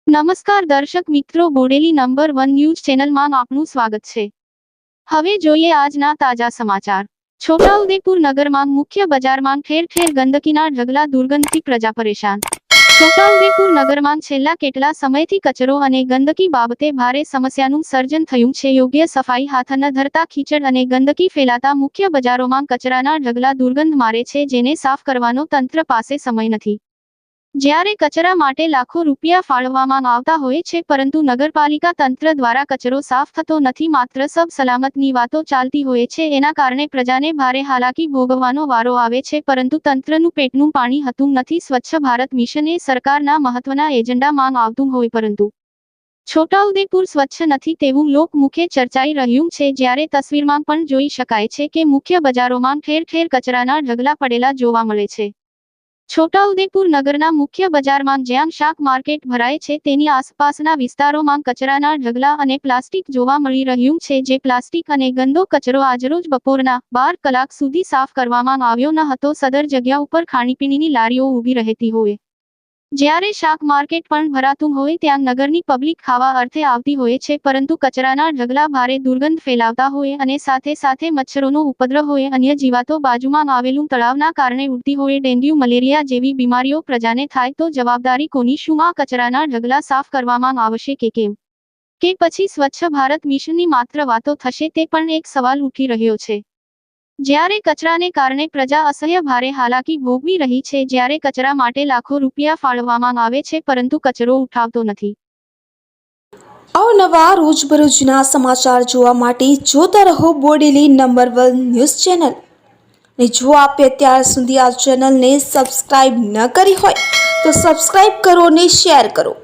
નમસ્કાર દર્શક મિત્રો, બોડેલી નંબર 1 ન્યૂઝ ચેનલમાં આપનું સ્વાગત છે। હવે જોઈએ આજના તાજા સમાચાર। છોટાઉદેપુર નગરમાં મુખ્ય બજારમાં ઠેર ઠેર ગંદકીના ઢગલા, દુર્ગંધથી પ્રજા પરેશાન। છોટાઉદેપુર નગરમાં છેલ્લા કેટલા સમયથી કચરો અને ગંદકી બાબતે ભારે સમસ્યાનું સર્જન થયું છે। યોગ્ય સફાઈ હાથ ન ધરતા કીચડ અને ગંદકી ફેલાતા મુખ્ય બજારોમાં કચરાના ઢગલા દુર્ગંધ મારે છે, જેને સાફ કરવાનો તંત્ર પાસે સમય નથી। જ્યારે કચરા માટે લાખો રૂપિયા ફાળવવામાં આવતા હોય છે, પરંતુ નગરપાલિકા તંત્ર દ્વારા કચરો સાફ થતો નથી। માત્ર સબ સલામતની વાતો ચાલતી હોય છે, એના કારણે પ્રજાને ભારે હાલાકી ભોગવવાનો વારો આવે છે, પરંતુ તંત્રનું પેટનું પાણી હતું નથી। સ્વચ્છ ભારત મિશન એ સરકારના મહત્વના એજન્ડામાં આવતું હોય, પરંતુ છોટાઉદેપુર સ્વચ્છ નથી તેવું લોકમુખે ચર્ચાઈ રહ્યું છે। જ્યારે તસવીરમાં પણ જોઈ શકાય છે કે મુખ્ય બજારોમાં ઠેર ઠેર કચરાના ઢગલા પડેલા જોવા મળે છે। છોટાઉદેપુર નગરના મુખ્ય બજારમાં જ્યાં શાક માર્કેટ ભરાય છે, તેની આસપાસના વિસ્તારોમાં કચરાના ઢગલા અને પ્લાસ્ટિક જોવા મળી રહ્યું છે। જે પ્લાસ્ટિક અને ગંદો કચરો આજરોજ બપોરના 12 કલાક સુધી સાફ કરવામાં આવ્યો ન હતો। સદર જગ્યા ઉપર ખાણીપીણીની લારીઓ ઊભી રહેતી હોય, જ્યારે શાક માર્કેટ પણ ભરાતું હોય, ત્યાં નગરની પબ્લિક ખાવા અર્થે આવતી હોય છે, પરંતુ કચરાના ઢગલા ભારે દુર્ગંધ ફેલાવતા હોય અને સાથે સાથે મચ્છરોનો ઉપદ્રવ હોય, અન્ય જીવાતો બાજુમાં આવેલું તળાવના કારણે ઉડતી હોય, ડેન્ગ્યુ, મલેરિયા જેવી બીમારીઓ પ્રજાને થાય તો જવાબદારી કોની? શું આ કચરાના ઢગલા સાફ કરવામાં આવશે કે કેમ? કે પછી સ્વચ્છ ભારત મિશનની માત્ર વાતો થશે? તે પણ એક સવાલ ઉઠી રહ્યો છે। જ્યારે કચરાને કારણે પ્રજા અસહ્ય ભારે હાલાકી ભોગવી રહી છે, જ્યારે કચરા માટે લાખો રૂપિયા ફાળવવામાં આવે છે, પરંતુ કચરો ઉઠાવતો નથી। અવનવા રોજબરોજના સમાચાર જોવા માટે જોતા રહો બોડેલી નંબર 1 ન્યૂઝ ચેનલ। અને જો આપે અત્યાર સુધી આ ચેનલને સબસ્ક્રાઇબ ન કરી હોય તો સબસ્ક્રાઇબ કરો અને શેર કરો।